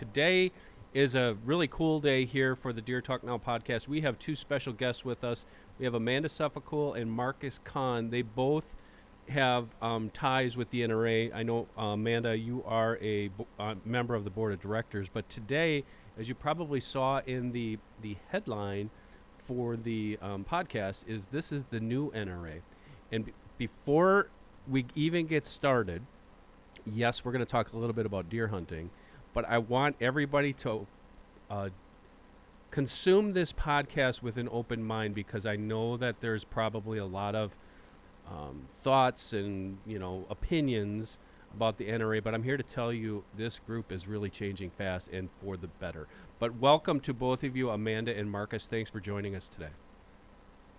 today is a really cool day here for the Deer Talk Now podcast. We have two special guests with us. We have Amanda Suffolcool and Marcus Kahn. They both have ties with the NRA. I know, Amanda, you are a member of the board of directors, but today, as you probably saw in the headline for the podcast, this is the new NRA. And before we even get started, yes, we're going to talk a little bit about deer hunting, but I want everybody to consume this podcast with an open mind, because I know that there's probably a lot of thoughts and opinions about the NRA, but I'm here to tell you this group is really changing fast and for the better. But welcome to both of you, Amanda and Marcus. Thanks for joining us today.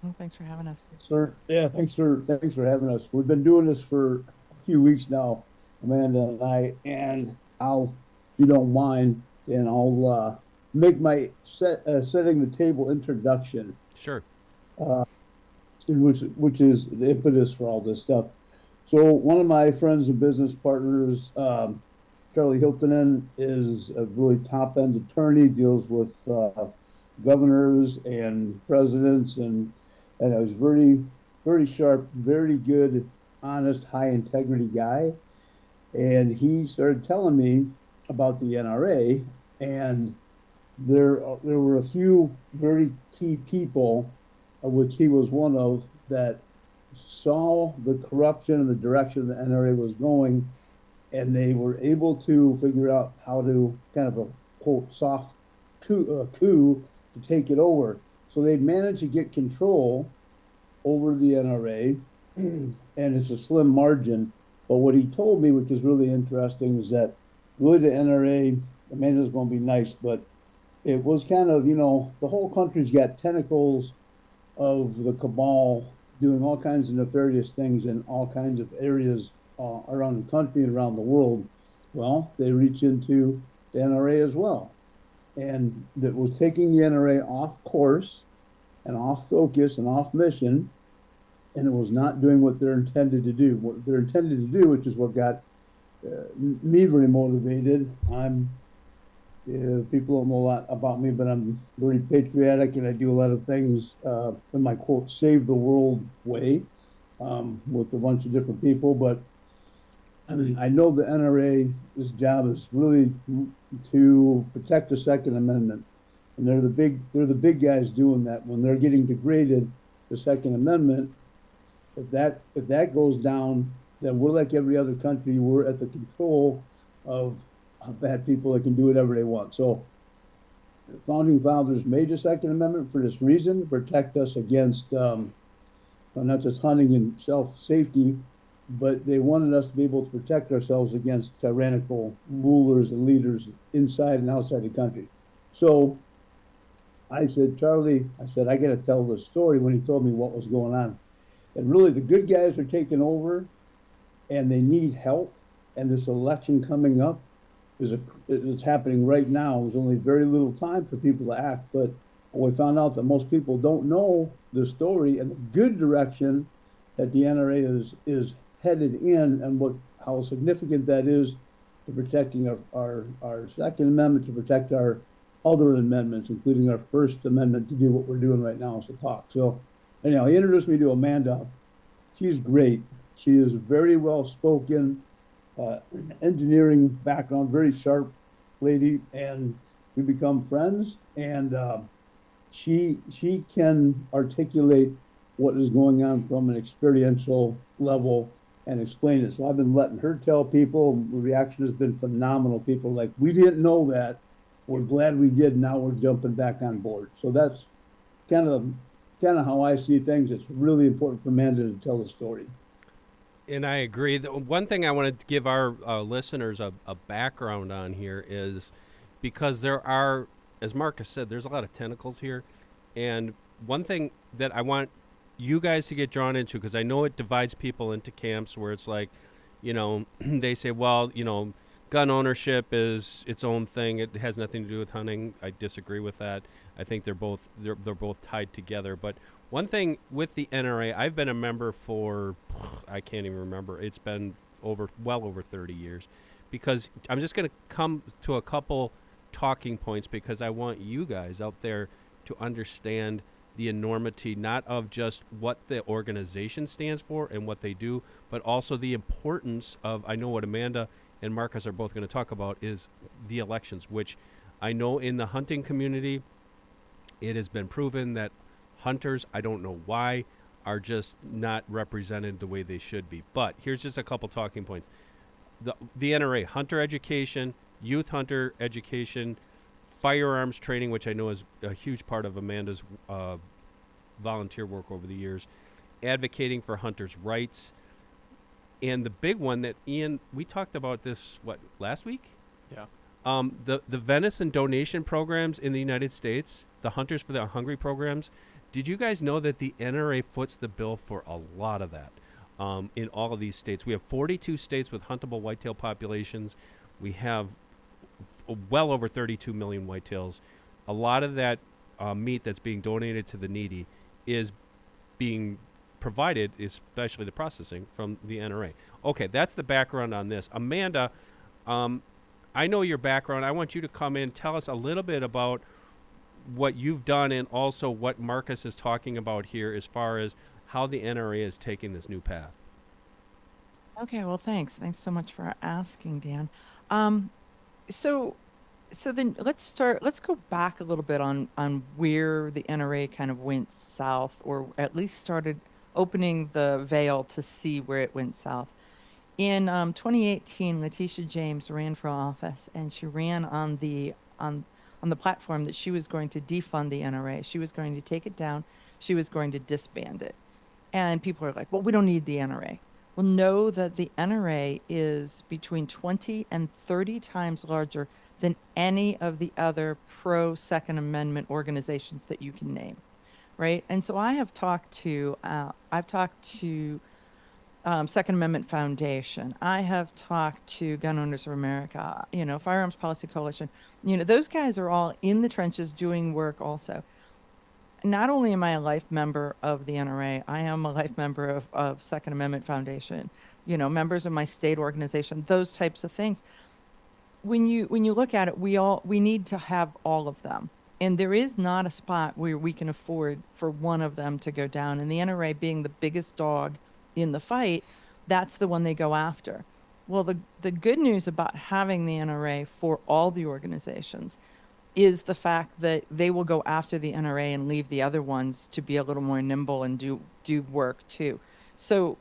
Well, thanks for having us. Sir, yeah, thanks for having us. We've been doing this for a few weeks now, Amanda and I, and I'll, if you don't mind, and I'll make my setting the table introduction. Sure. Which is the impetus for all this stuff. So one of my friends and business partners, Charlie Hiltonen, is a really top-end attorney, deals with governors and presidents, and I was very, very sharp, very good, honest, high-integrity guy. And he started telling me about the NRA, and there were a few very key people, of which he was one of, that saw the corruption and the direction the NRA was going, and they were able to figure out how to kind of a, quote, soft coup to take it over. So they'd managed to get control over the NRA, and it's a slim margin. But what he told me, which is really interesting, is that really the NRA, Amanda's going to be nice, but it was kind of, the whole country's got tentacles of the cabal doing all kinds of nefarious things in all kinds of areas around the country and around the world. Well, they reach into the NRA as well. And that was taking the NRA off course and off focus and off mission, and it was not doing what they're intended to do. What they're intended to do, which is what got me very motivated. People don't know a lot about me, but I'm very patriotic, and I do a lot of things in my, quote, save the world way with a bunch of different people. But I know the NRA's job is really to protect the Second Amendment, and they're the big guys doing that. When they're getting degraded, the Second Amendment, if that goes down, then we're like every other country. We're at the control of bad people that can do whatever they want. So the founding fathers made the Second Amendment for this reason, to protect us against not just hunting and self-safety, but they wanted us to be able to protect ourselves against tyrannical rulers and leaders inside and outside the country. So I said, Charlie, I got to tell the story when he told me what was going on. And really, the good guys are taking over, and they need help. And this election coming up, it's happening right now. There's only very little time for people to act, but we found out that most people don't know the story and the good direction that the NRA is headed in, and how significant that is to protecting our Second Amendment, to protect our other amendments, including our First Amendment, to do what we're doing right now, is to talk. So anyhow, he introduced me to Amanda. She's great. She is very well spoken. Engineering background, very sharp lady, and we become friends, and she can articulate what is going on from an experiential level and explain it. So I've been letting her tell people. The reaction has been phenomenal. People are like, we didn't know that, we're glad we did, now we're jumping back on board. So that's kind of how I see things. It's really important for Amanda to tell the story. And I agree. The one thing I wanted to give our listeners a background on here is because there are, as Marcus said, there's a lot of tentacles here. And one thing that I want you guys to get drawn into, because I know it divides people into camps where it's like, they say, well, gun ownership is its own thing. It has nothing to do with hunting. I disagree with that. I think they're both tied together. But one thing with the NRA, I've been a member for, I can't even remember. It's been well over 30 years, because I'm just going to come to a couple talking points because I want you guys out there to understand the enormity not of just what the organization stands for and what they do, but also the importance of, I know what Amanda and Marcus are both going to talk about, is the elections, which I know in the hunting community, it has been proven that hunters, I don't know why, are just not represented the way they should be. But here's just a couple talking points. The NRA, hunter education, youth hunter education, firearms training, which I know is a huge part of Amanda's volunteer work over the years, advocating for hunters' rights, and the big one that Ian, we talked about this, last week? Yeah. The venison donation programs in the United States, the Hunters for the Hungry programs. Did you guys know that the NRA foots the bill for a lot of that in all of these states? We have 42 states with huntable whitetail populations. We have well over 32 million whitetails. A lot of that meat that's being donated to the needy is being provided, especially the processing, from the NRA. Okay, that's the background on this. Amanda, I know your background. I want you to come in, tell us a little bit about what you've done and also what Marcus is talking about here as far as how the NRA is taking this new path. Okay, well, thanks. Thanks so much for asking, Dan. So then let's go back a little bit on where the NRA kind of went south, or at least started opening the veil to see where it went south. In 2018, Letitia James ran for office, and she ran on the platform that she was going to defund the NRA. She was going to take it down. She was going to disband it. And people are like, well, we don't need the NRA. Well, know that the NRA is between 20 and 30 times larger than any of the other pro-Second Amendment organizations that you can name, right? And so I have talked to Second Amendment Foundation. I have talked to Gun Owners of America, Firearms Policy Coalition. Those guys are all in the trenches doing work also. Not only am I a life member of the NRA, I am a life member of Second Amendment Foundation, members of my state organization, those types of things. When you look at it, we need to have all of them. And there is not a spot where we can afford for one of them to go down. And the NRA being the biggest dog in the fight, that's the one they go after. Well, the good news about having the NRA for all the organizations is the fact that they will go after the NRA and leave the other ones to be a little more nimble and do work too. So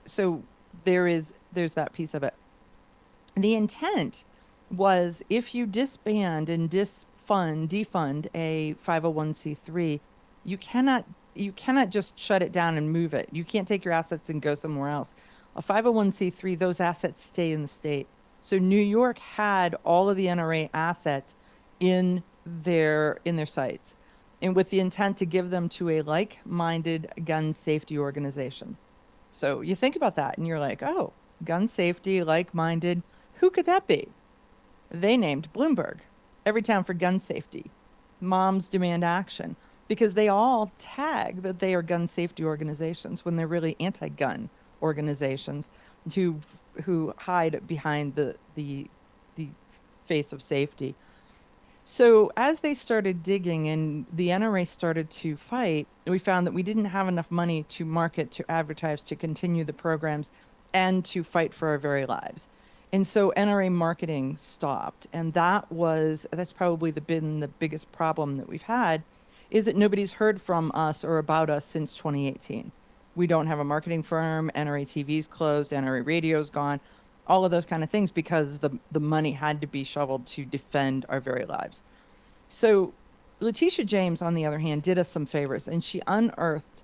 there's that piece of it. The intent was, if you disband and defund a 501c3, you cannot just shut it down and move it. You can't take your assets and go somewhere else. A 501c3, those assets stay in the state. So New York had all of the NRA assets in their sites, and with the intent to give them to a like-minded gun safety organization. So you think about that and you're like, oh, gun safety, like-minded, who could that be? They named Bloomberg, Everytown for Gun Safety, Moms Demand Action, because they all tag that they are gun safety organizations when they're really anti-gun organizations who hide behind the face of safety. So as they started digging and the NRA started to fight, we found that we didn't have enough money to market, to advertise, to continue the programs, and to fight for our very lives. And so NRA marketing stopped. And that's probably been the biggest problem that we've had, is that nobody's heard from us or about us since 2018. We don't have a marketing firm, NRA TV's closed, NRA radio's gone, all of those kind of things, because the money had to be shoveled to defend our very lives. So Letitia James, on the other hand, did us some favors, and she unearthed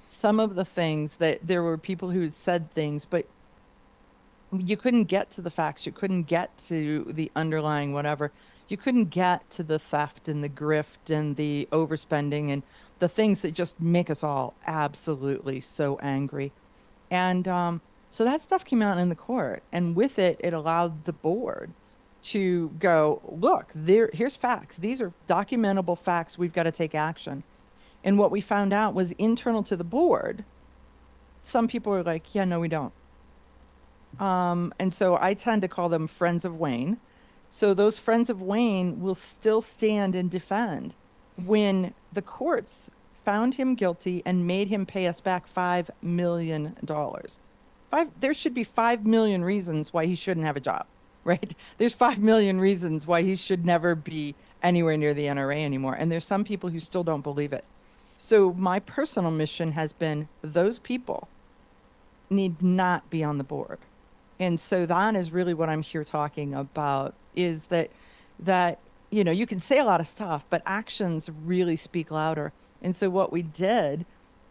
some of the things that there were people who said things, but you couldn't get to the facts. You couldn't get to the underlying whatever. You couldn't get to the theft and the grift and the overspending and the things that just make us all absolutely so angry. And so that stuff came out in the court, and with it, it allowed the board to go, look, here's facts. These are documentable facts. We've got to take action. And what we found out was, internal to the board, some people were like, yeah, no, we don't. And so I tend to call them friends of Wayne. So those friends of Wayne will still stand and defend when the courts found him guilty and made him pay us back $5 million. There should be 5 million reasons why he shouldn't have a job, right? There's 5 million reasons why he should never be anywhere near the NRA anymore. And there's some people who still don't believe it. So my personal mission has been those people need not be on the board. And so that is really what I'm here talking about, is that you can say a lot of stuff, but actions really speak louder. And so what we did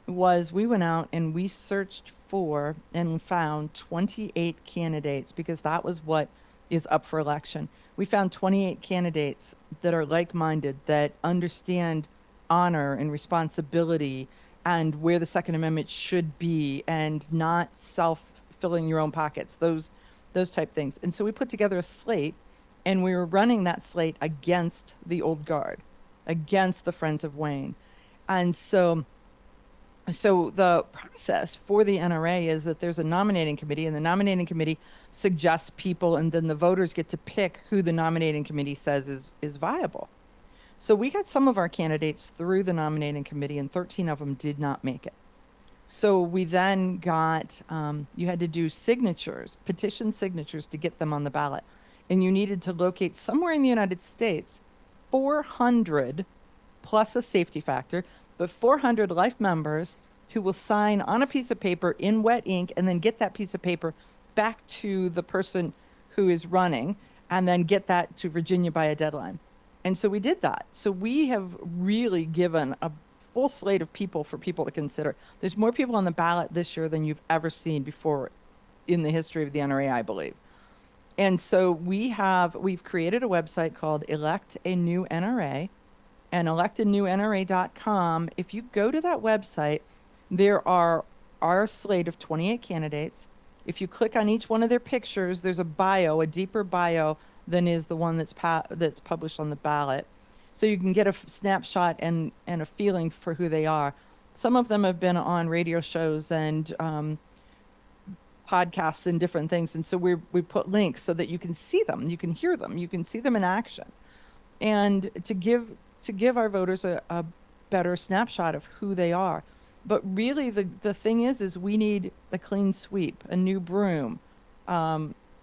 was we went out and we searched for and found 28 candidates, because that was what is up for election. We found 28 candidates that are like-minded, that understand honor and responsibility and where the Second Amendment should be, and not self-filling your own pockets, those type things. And so we put together a slate, and we were running that slate against the old guard, against the Friends of Wayne. And so the process for the NRA is that there's a nominating committee, and the nominating committee suggests people, and then the voters get to pick who the nominating committee says is viable. So we got some of our candidates through the nominating committee, and 13 of them did not make it. So we then got, you had to do signatures, petition signatures, to get them on the ballot. And you needed to locate somewhere in the United States 400 plus a safety factor, but 400 life members who will sign on a piece of paper in wet ink, and then get that piece of paper back to the person who is running, and then get that to Virginia by a deadline. And so we did that. So we have really given a full slate of people for people to consider. There's more people on the ballot this year than you've ever seen before in the history of the NRA, I believe. And so we've created a website called Elect a New NRA, and electanewNRA.com. If you go to that website, there are our slate of 28 candidates. If you click on each one of their pictures, there's a bio, a deeper bio than is the one that's published on the ballot. So you can get a snapshot and a feeling for who they are. Some of them have been on radio shows and podcasts and different things. And so we put links so that you can see them, you can hear them, you can see them in action. And to give our voters a better snapshot of who they are. But really the thing is we need a clean sweep, a new broom,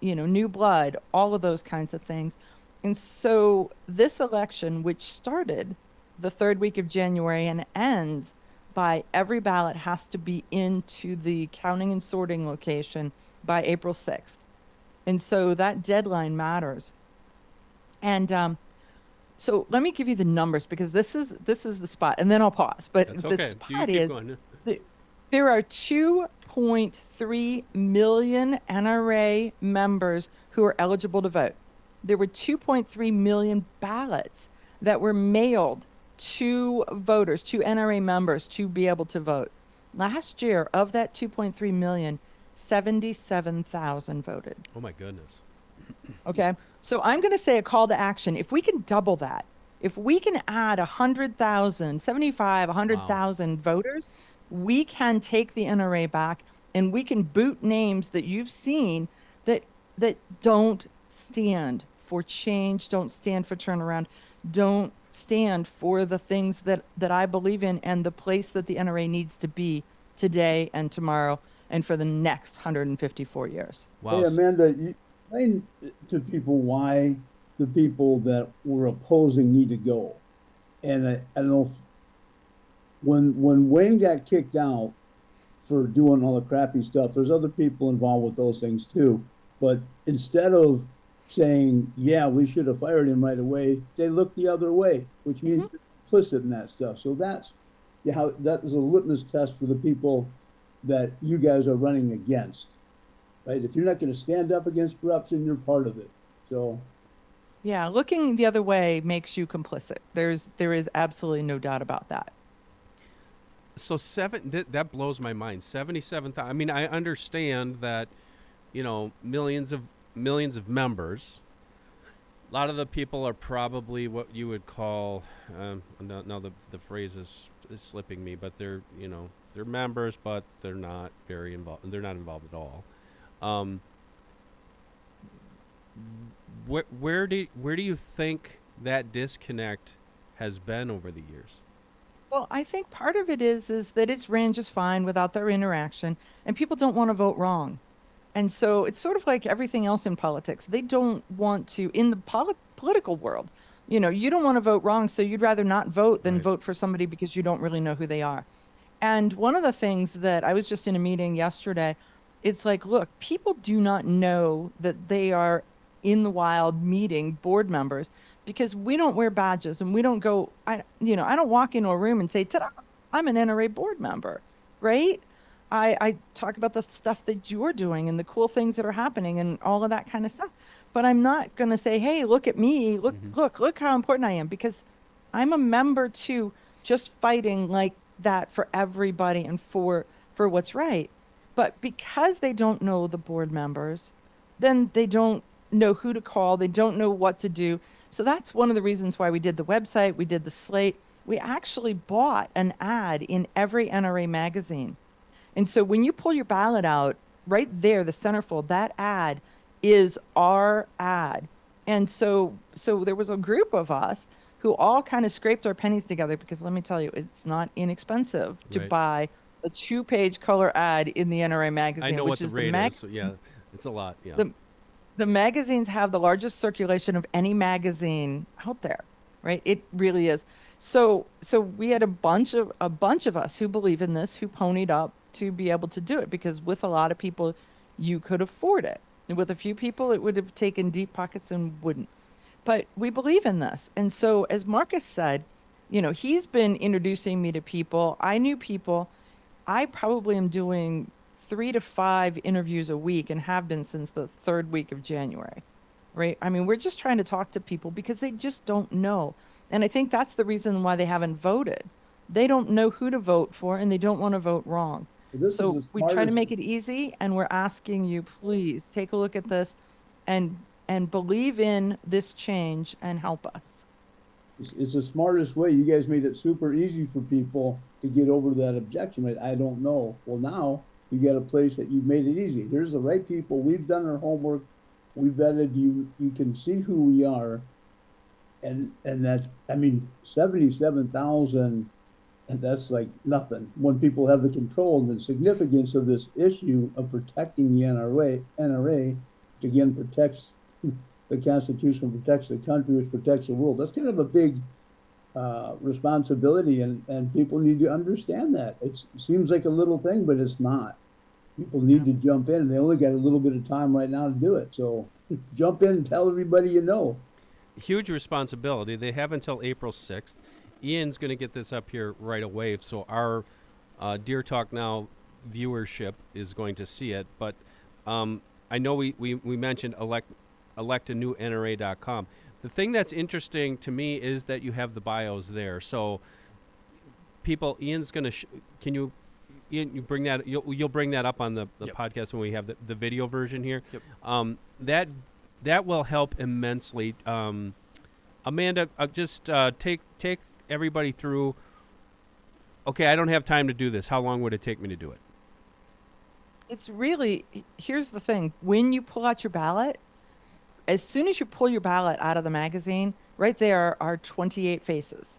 new blood, all of those kinds of things. And so this election, which started the third week of January and ends by every ballot has to be into the counting and sorting location by April 6th. And so that deadline matters. And so let me give you the numbers, because this is the spot, and then I'll pause. But That's the okay. spot is there are 2.3 million NRA members who are eligible to vote. There were 2.3 million ballots that were mailed to voters, to NRA members, to be able to vote. Last year, of that 2.3 million, 77,000 voted. Oh my goodness. Okay, so I'm going to say a call to action. If we can double that, if we can add 100,000, 75, 100,000 voters, we can take the NRA back, and we can boot names that you've seen that don't stand for change, don't stand for turnaround, don't stand for the things that I believe in, and the place that the NRA needs to be today and tomorrow and for the next 154 years. Wow. Hey, Amanda, you explain to people why the people that were opposing need to go. And I don't know if when Wayne got kicked out for doing all the crappy stuff, there's other people involved with those things too. But instead of saying, yeah, we should have fired him right away, they looked the other way, which means you're implicit in that stuff. So that is a litmus test for the people that you guys are running against, right? If you're not going to stand up against corruption, you're part of it. So, yeah, looking the other way makes you complicit. There is absolutely no doubt about that. So that blows my mind. 77,000. I mean, I understand that, millions of members. A lot of the people are probably what you would call, now the phrase is slipping me, but they're members, but they're not very involved. They're not involved at all. where do you think that disconnect has been over the years? Well, I think part of it is that it's ran just fine without their interaction, and people don't want to vote wrong. And so it's sort of like everything else in politics. They don't want to, in the political world, you don't want to vote wrong, so you'd rather not vote than Right. vote for somebody because you don't really know who they are. And one of the things that I was just in a meeting yesterday, it's like, look, people do not know that they are in the wild meeting board members because we don't wear badges and we don't go, I don't walk into a room and say, ta-da, I'm an NRA board member, right? I talk about the stuff that you're doing and the cool things that are happening and all of that kind of stuff. But I'm not going to say, hey, look at me. Look how important I am, because I'm a member too, just fighting like that for everybody and for what's right. But because they don't know the board members, then they don't know who to call. They don't know what to do. So that's one of the reasons why we did the website. We did the slate. We actually bought an ad in every NRA magazine. And so when you pull your ballot out, right there, the centerfold, that ad is our ad. And so there was a group of us who all kind of scraped our pennies together, because let me tell you, it's not inexpensive to Right. buy a 2-page color ad in the NRA magazine, I know which what the is rate is. So yeah, it's a lot. Yeah. The magazines have the largest circulation of any magazine out there, right? It really is. So we had a bunch of us who believe in this, who ponied up to be able to do it, because with a lot of people, you could afford it. And with a few people, it would have taken deep pockets and wouldn't. But we believe in this. And so, as Marcus said, he's been introducing me to people. I knew people. I probably am doing 3 to 5 interviews a week and have been since the 3rd week of January, right? I mean, we're just trying to talk to people because they just don't know. And I think that's the reason why they haven't voted. They don't know who to vote for, and they don't want to vote wrong. This is So the we try to smartest- make it easy, and we're asking you, please take a look at this and believe in this change and help us. It's the smartest way. You guys made it super easy for people to get over that objection. Right? I don't know. Well, now you got a place that you've made it easy. Here's the right people. We've done our homework. We vetted you. You can see who we are. And that's, 77,000, and that's like nothing when people have the control. And the significance of this issue of protecting the NRA, which again protects the Constitution, protects the country, which protects the world. That's kind of a big responsibility, and people need to understand that. It seems like a little thing, but it's not. People need to jump in, and they only got a little bit of time right now to do it. So jump in and tell everybody you know. Huge responsibility. They have until April 6th. Ian's going to get this up here right away, so our Deer Talk Now viewership is going to see it. But I know we mentioned electanewNRA.com. The thing that's interesting to me is that you have the bios there. So people, Ian's going to, Ian, you bring that, you'll bring that up on the Yep. podcast when we have the video version here. Yep. That will help immensely. Amanda, just take everybody through. Okay, I don't have time to do this. How long would it take me to do it? It's really, here's the thing. When you pull out your ballot, as soon as you pull your ballot out of the magazine, right there are 28 faces.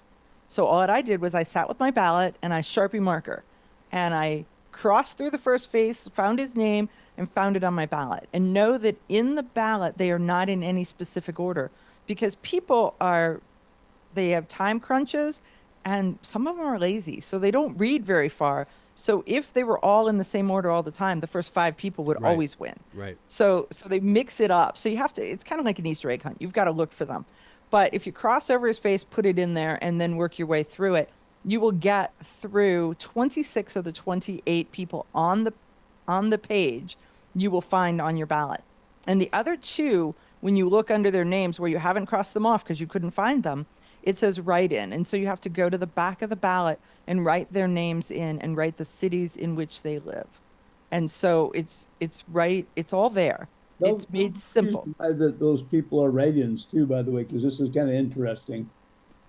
So all that I did was I sat with my ballot and I Sharpie marker, and I crossed through the first face, found his name, and found it on my ballot. And know that in the ballot, they are not in any specific order, because people they have time crunches, and some of them are lazy, so they don't read very far. So if they were all in the same order all the time, the first 5 people would Right. always win. Right. So they mix it up. So you have to, it's kind of like an Easter egg hunt. You've got to look for them. But if you cross over his face, put it in there, and then work your way through it, you will get through 26 of the 28 people on the page you will find on your ballot. And the other 2, when you look under their names where you haven't crossed them off because you couldn't find them, it says write in. And so you have to go to the back of the ballot and write their names in and write the cities in which they live. And so it's all there. It's made simple. That those people are write-ins too, by the way, because this is kind of interesting.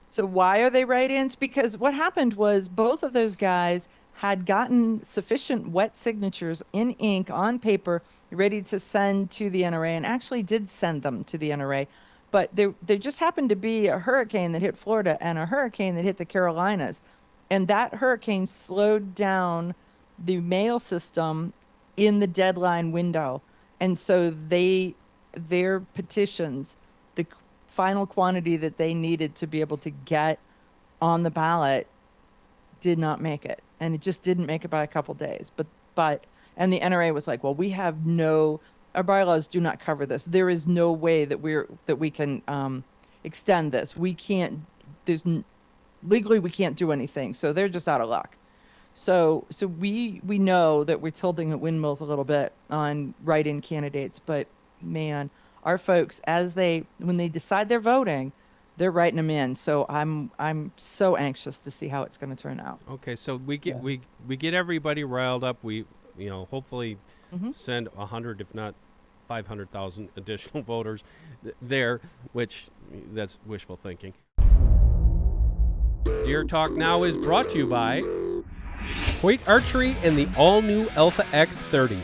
So why are they write-ins? Because what happened was both of those guys had gotten sufficient wet signatures in ink on paper ready to send to the NRA, and actually did send them to the NRA. But there just happened to be a hurricane that hit Florida and a hurricane that hit the Carolinas. And that hurricane slowed down the mail system in the deadline window. And so their petitions, the final quantity that they needed to be able to get on the ballot, did not make it. And it just didn't make it by a couple days. And the NRA was like, well, our bylaws do not cover this. There is no way that we can extend this. We can't, legally we can't do anything. So they're just out of luck. So we know that we're tilting at windmills a little bit on write-in candidates, but man, our folks, when they decide they're voting, they're writing them in. So I'm so anxious to see how it's going to turn out. Okay, so we get everybody riled up. We hopefully send 100, if not 500,000 additional voters there, which that's wishful thinking. Deer Talk Now is brought to you by Hoyt Archery and the all-new Alpha X30.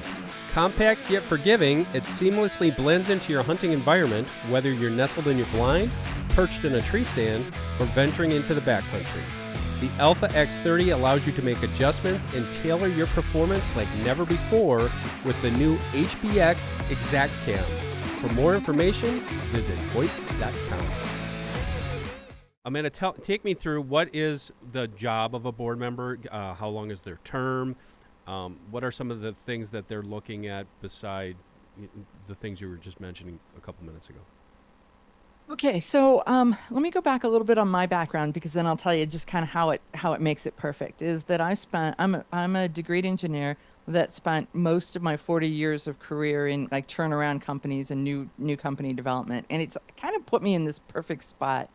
Compact yet forgiving, it seamlessly blends into your hunting environment, whether you're nestled in your blind, perched in a tree stand, or venturing into the backcountry. The Alpha X30 allows you to make adjustments and tailor your performance like never before with the new HBX Exact Cam. For more information, visit Hoyt.com. Amanda, take me through what is the job of a board member, how long is their term, what are some of the things that they're looking at beside the things you were just mentioning a couple minutes ago? Okay, so let me go back a little bit on my background, because then I'll tell you just kind of how it makes it perfect. Is that I'm a degreed engineer that spent most of my 40 years of career in like turnaround companies and new company development, and it's kind of put me in this perfect spot.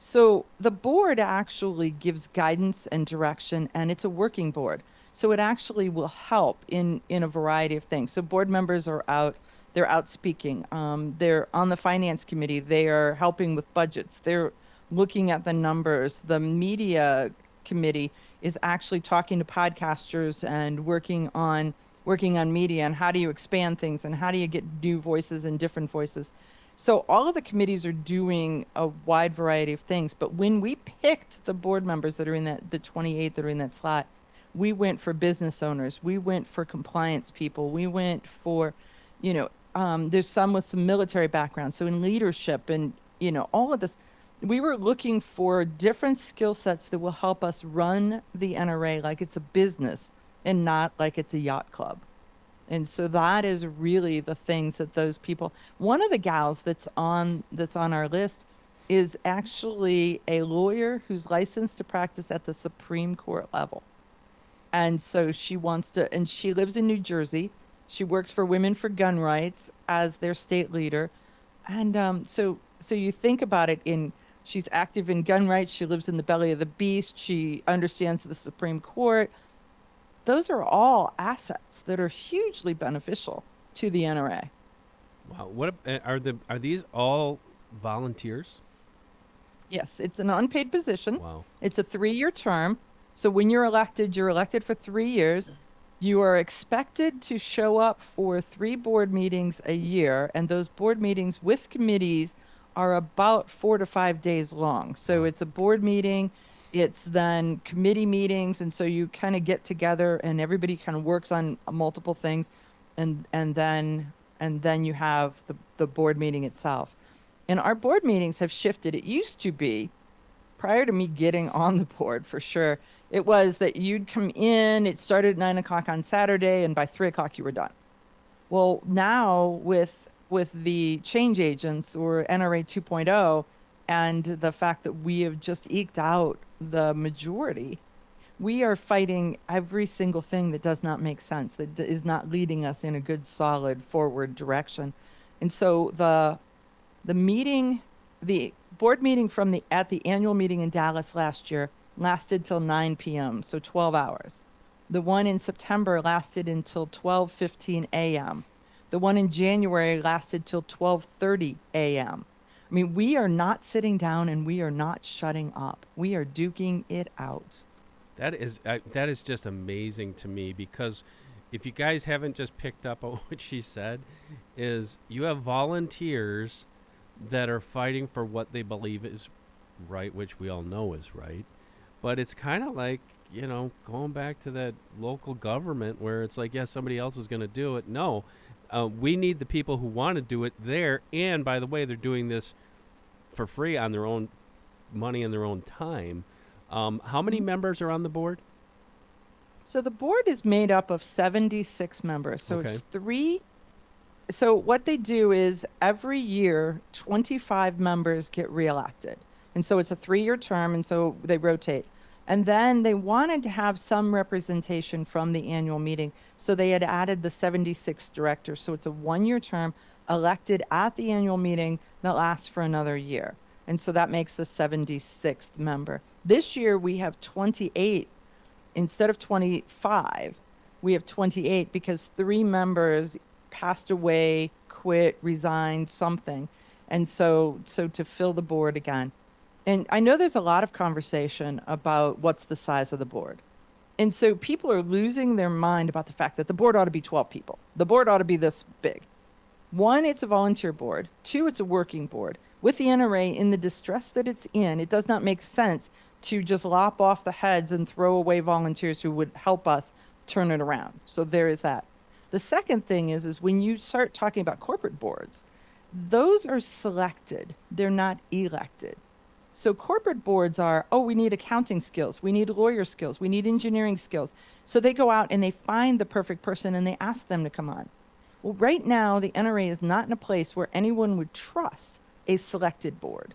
So the board actually gives guidance and direction, and it's a working board. So it actually will help in a variety of things. So board members are out. They're out speaking. They're on the finance committee. They are helping with budgets. They're looking at the numbers. The media committee is actually talking to podcasters and working on media and how do you expand things and how do you get new voices and different voices. So all of the committees are doing a wide variety of things. But when we picked the board members that are in the 28 that are in that slot, we went for business owners. We went for compliance people. We went for, there's some with some military background. So in leadership and, all of this, we were looking for different skill sets that will help us run the NRA like it's a business and not like it's a yacht club. And so that is really the things that those people, one of the gals that's on our list is actually a lawyer who's licensed to practice at the Supreme Court level. And so she wants to, and she lives in New Jersey. She works for Women for Gun Rights as their state leader. And so you think about it, she's active in gun rights. She lives in the belly of the beast. She understands the Supreme Court. Those are all assets that are hugely beneficial to the NRA. Wow. What are these all volunteers? Yes, it's an unpaid position. Wow. It's a 3-year term. So when you're elected for 3 years. You are expected to show up for 3 board meetings a year, and those board meetings with committees are about 4 to 5 days long. So it's a board meeting, it's then committee meetings, and so you kind of get together and everybody kind of works on multiple things, and then you have the board meeting itself. And our board meetings have shifted. It used to be, prior to me getting on the board for sure, it was that you'd come in, it started at 9 o'clock on Saturday, and by 3 o'clock you were done. Well, now with the change agents or NRA 2.0 and the fact that we have just eked out the majority, we are fighting every single thing that does not make sense, that is not leading us in a good, solid, forward direction. And so the board meeting at the annual meeting in Dallas last year lasted till 9 p.m., so 12 hours. The one in September lasted until 12:15 a.m. The one in January lasted till 12:30 a.m. I mean, we are not sitting down and we are not shutting up. We are duking it out. That is just amazing to me, because if you guys haven't just picked up on what she said, is you have volunteers that are fighting for what they believe is right, which we all know is right. But it's kind of like, going back to that local government where it's like, yeah, somebody else is going to do it. No, we need the people who want to do it there. And by the way, they're doing this for free on their own money and their own time. How many members are on the board? So the board is made up of 76 members. So Okay. it's three. So what they do is every year, 25 members get reelected. And so it's a 3-year term, and so they rotate. And then they wanted to have some representation from the annual meeting. So they had added the 76 directors. So it's a 1-year term elected at the annual meeting that lasts for another year. And so that makes the 76th member. This year we have 28 instead of 25. We have 28 because 3 members passed away, quit, resigned, something. And so to fill the board again. And I know there's a lot of conversation about what's the size of the board. And so people are losing their mind about the fact that the board ought to be 12 people. The board ought to be this big. 1, it's a volunteer board. 2, it's a working board. With the NRA in the distress that it's in, it does not make sense to just lop off the heads and throw away volunteers who would help us turn it around. So there is that. The second thing is when you start talking about corporate boards, those are selected. They're not elected. So corporate boards are, we need accounting skills, we need lawyer skills, we need engineering skills. So they go out and they find the perfect person and they ask them to come on. Well, right now, the NRA is not in a place where anyone would trust a selected board.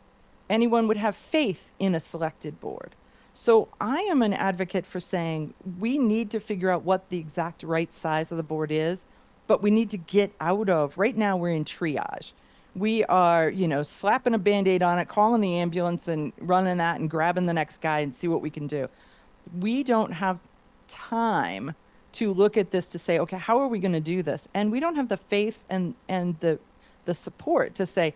Anyone would have faith in a selected board. So I am an advocate for saying we need to figure out what the exact right size of the board is, but we need to get out of, right now we're in triage. We are, slapping a Band-Aid on it, calling the ambulance and running that and grabbing the next guy and see what we can do. We don't have time to look at this to say, okay, how are we going to do this? And we don't have the faith and the support to say,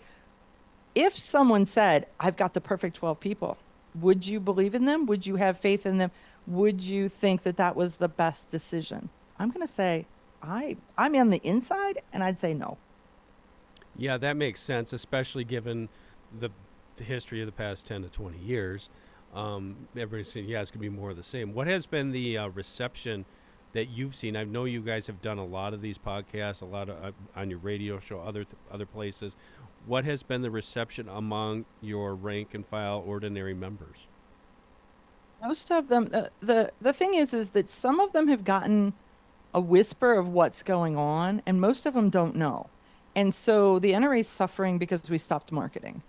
if someone said, I've got the perfect 12 people, would you believe in them? Would you have faith in them? Would you think that that was the best decision? I'm going to say, I'm on the inside, and I'd say no. Yeah, that makes sense, especially given the history of the past 10 to 20 years. Everybody's saying, yeah, it's going to be more of the same. What has been the reception that you've seen? I know you guys have done a lot of these podcasts, a lot of on your radio show, other places. What has been the reception among your rank and file ordinary members? Most of them, the thing is that some of them have gotten a whisper of what's going on, and most of them don't know. And so the NRA is suffering because we stopped marketing.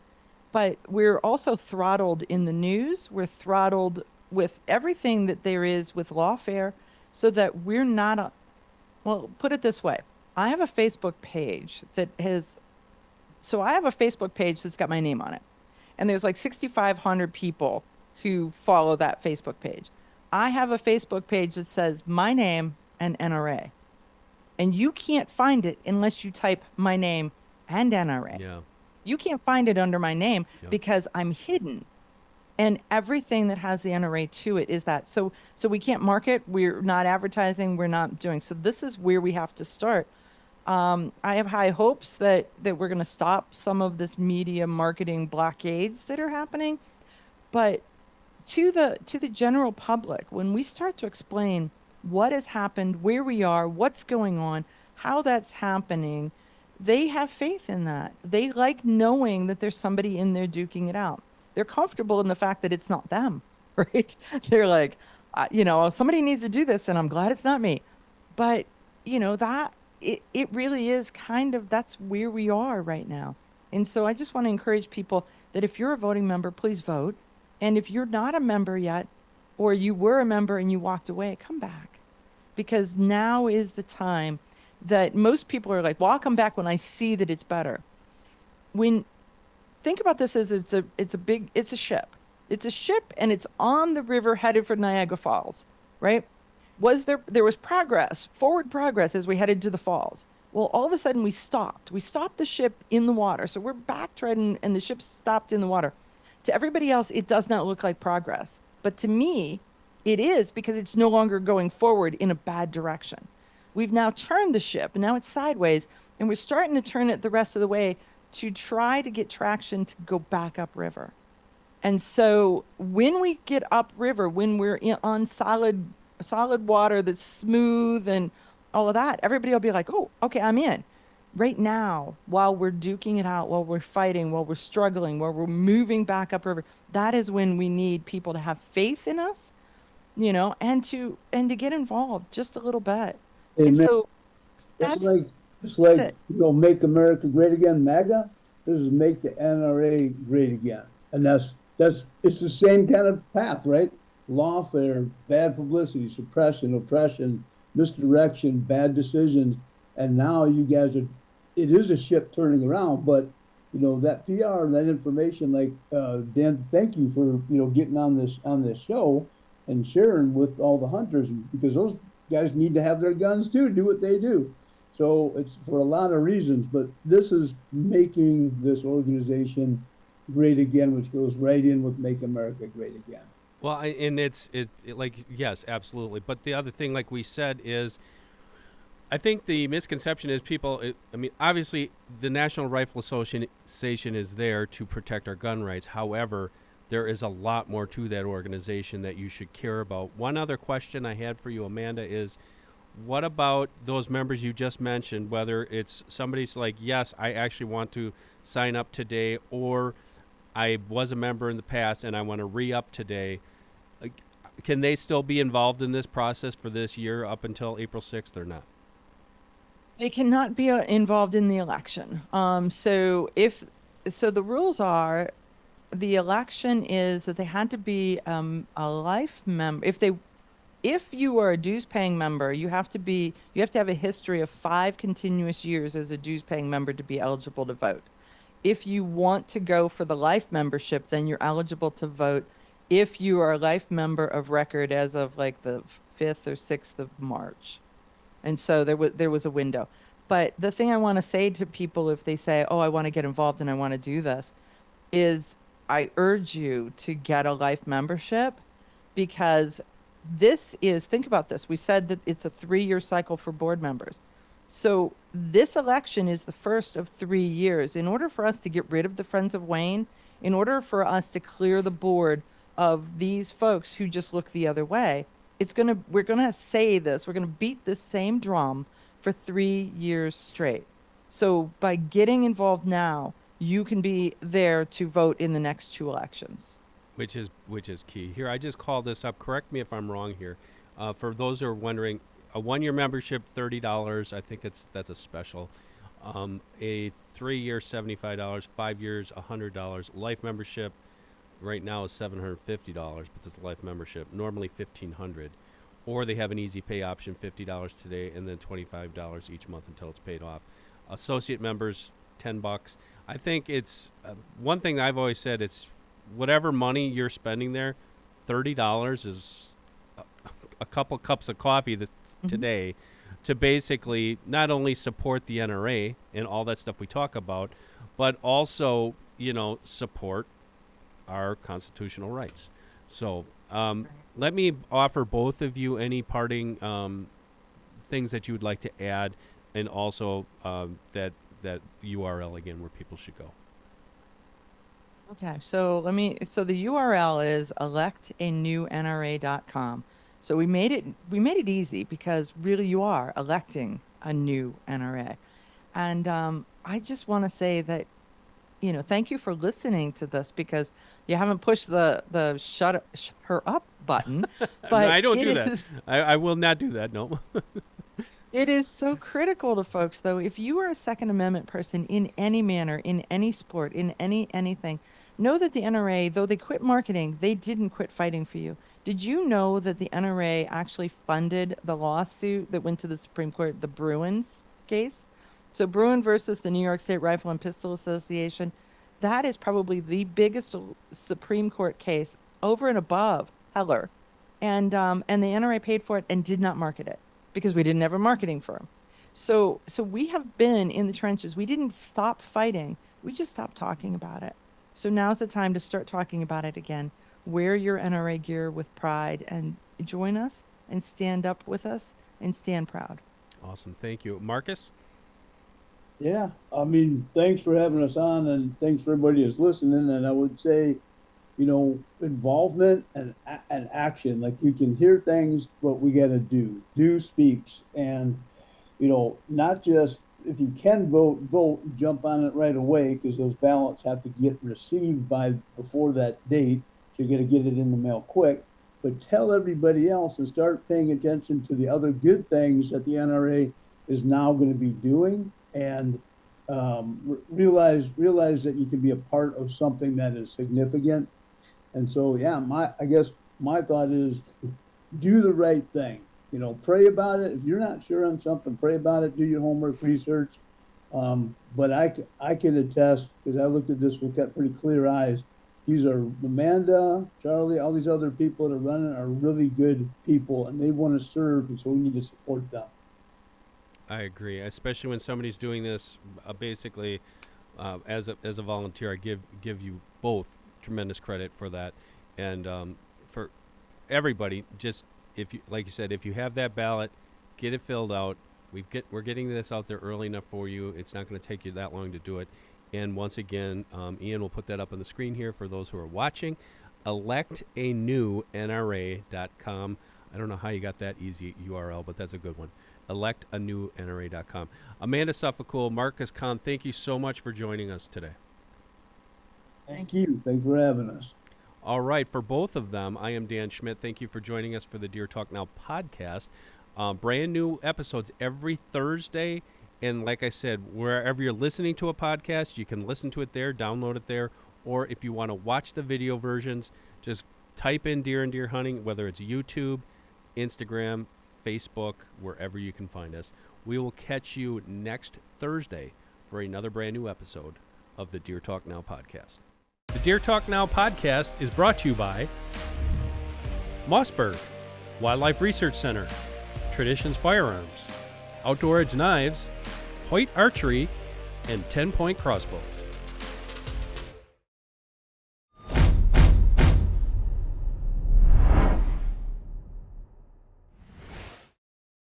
But we're also throttled in the news. We're throttled with everything that there is with lawfare, so that we're not put it this way. I have a Facebook page that's got my name on it. And there's like 6,500 people who follow that Facebook page. I have a Facebook page that says my name and NRA. And you can't find it unless you type my name and NRA. Yeah. You can't find it under my name Yep. because I'm hidden. And everything that has the NRA to it is that. So we can't market. We're not advertising. We're not doing. So this is where we have to start. I have high hopes that we're going to stop some of this media marketing blockades that are happening. But to the general public, when we start to explain what has happened, where we are, what's going on, how that's happening, they have faith in that. They like knowing that there's somebody in there duking it out. They're comfortable in the fact that it's not them, right? They're like, somebody needs to do this, and I'm glad it's not me. But, that it really is kind of, that's where we are right now. And so I just want to encourage people that if you're a voting member, please vote. And if you're not a member yet, or you were a member and you walked away, come back. Because now is the time that most people are like, well, I'll come back when I see that it's better. Think about this as it's a ship. It's a ship and it's on the river headed for Niagara Falls, right? There was forward progress as we headed to the falls. Well, all of a sudden we stopped. We stopped the ship in the water. So we're backtreading and the ship stopped in the water. To everybody else, it does not look like progress. But to me, it is because it's no longer going forward in a bad direction. We've now turned the ship and now it's sideways, and we're starting to turn it the rest of the way to try to get traction to go back upriver. And so when we get upriver, when we're on solid water that's smooth and all of that, everybody will be like, oh, okay, I'm in. Right now, while we're duking it out, while we're fighting, while we're struggling, while we're moving back upriver, that is when we need people to have faith in us, and to get involved just a little bit. And Amen. so It's that's like, it's like, it. Make America Great Again, MAGA. This is make the NRA great again. And it's the same kind of path, right? Lawfare, bad publicity, suppression, oppression, misdirection, bad decisions. And now you guys it is a ship turning around, but that PR and that information, like Dan, thank you for getting on this show and sharing with all the hunters, because those guys need to have their guns too, do what they do. So it's for a lot of reasons, but this is making this organization great again, which goes right in with Make America Great Again. Well, and it's like, yes, absolutely. But the other thing, like we said, is I think the misconception is obviously the National Rifle Association is there to protect our gun rights. However, there is a lot more to that organization that you should care about. One other question I had for you, Amanda, is what about those members you just mentioned, whether it's somebody's like, yes, I actually want to sign up today, or I was a member in the past and I want to re-up today. Can they still be involved in this process for this year up until April 6th or not? They cannot be involved in the election. So the rules are, the election is that they had to be a life member. If you are a dues-paying member, you have to have a history of 5 continuous years as a dues-paying member to be eligible to vote. If you want to go for the life membership, then you're eligible to vote if you are a life member of record as of like the 5th or 6th of March. And so there was a window. But the thing I want to say to people, if they say, oh, I want to get involved and I want to do this, is I urge you to get a life membership, because think about this. We said that it's a 3-year cycle for board members. So this election is the first of 3 years. In order for us to get rid of the Friends of Wayne, in order for us to clear the board of these folks who just look the other way, we're gonna say this, we're gonna beat this same drum for 3 years straight. So by getting involved now, you can be there to vote in the next 2 elections. Which is key. Here, I just called this up. Correct me if I'm wrong here. For those who are wondering, a 1-year membership, $30. I think that's a special. A 3-year, $75. 5 years, $100. Life membership right now is $750, but this life membership normally $1,500. Or they have an easy pay option, $50 today, and then $25 each month until it's paid off. Associate members, $10. I think it's one thing I've always said. It's whatever money you're spending there, $30 is a couple cups of coffee today to basically not only support the NRA and all that stuff we talk about, but also, support our constitutional rights. So let me offer both of you any parting things that you would like to add, and also that URL again where people should go. Okay, so the URL is electanewNRA.com. So we made it easy, because really you are electing a new NRA. And I just want to say that, thank you for listening to this, because you haven't pushed the shut her up button. But no, I don't do that. I will not do that, no. It is so critical to folks, though. If you are a Second Amendment person in any manner, in any sport, in anything, know that the NRA, though they quit marketing, they didn't quit fighting for you. Did you know that the NRA actually funded the lawsuit that went to the Supreme Court, the Bruins case? So Bruin versus the New York State Rifle and Pistol Association, that is probably the biggest Supreme Court case over and above Heller. And the NRA paid for it and did not market it, because we didn't have a marketing firm. So we have been in the trenches. We didn't stop fighting. We just stopped talking about it. So now's the time to start talking about it again. Wear your NRA gear with pride, and join us and stand up with us and stand proud. Awesome. Thank you. Marcus? Yeah, I mean, thanks for having us on, and thanks for everybody who's listening. And I would say, involvement and action. Like, you can hear things, but we got to do. Do speaks, and not just if you can vote, jump on it right away, because those ballots have to get received before that date. So you got to get it in the mail quick. But tell everybody else and start paying attention to the other good things that the NRA is now going to be doing, and realize that you can be a part of something that is significant. And so, yeah, I guess my thought is, do the right thing. Pray about it. If you're not sure on something, pray about it. Do your homework, research. But I can attest, because I looked at this with pretty clear eyes. These are Amanda, Charlie, all these other people that are running are really good people, and they want to serve, and so we need to support them. I agree, especially when somebody's doing this basically as a volunteer. I give you both tremendous credit for that, and for everybody. Just like you said, if you have that ballot, get it filled out. We're getting this out there early enough for you. It's not going to take you that long to do it. And once again, Ian will put that up on the screen here for those who are watching. electanewNRA.com. I don't know how you got that easy URL, but that's a good one. electanewNRA.com. Amanda Suffolk, Marcus Kahn, thank you so much for joining us today. Thank you. Thanks for having us. All right, for both of them, I am Dan Schmidt. Thank you for joining us for the Deer Talk Now podcast. Brand new episodes every Thursday. And like I said, wherever you're listening to a podcast, you can listen to it there, download it there. Or if you want to watch the video versions, just type in Deer and Deer Hunting, whether it's YouTube, Instagram, Facebook, wherever you can find us. We will catch you next Thursday for another brand new episode of the Deer Talk Now podcast. The Deer Talk Now podcast is brought to you by Mossberg, Wildlife Research Center, Traditions Firearms, Outdoor Edge Knives, Hoyt Archery, and 10 Point Crossbows.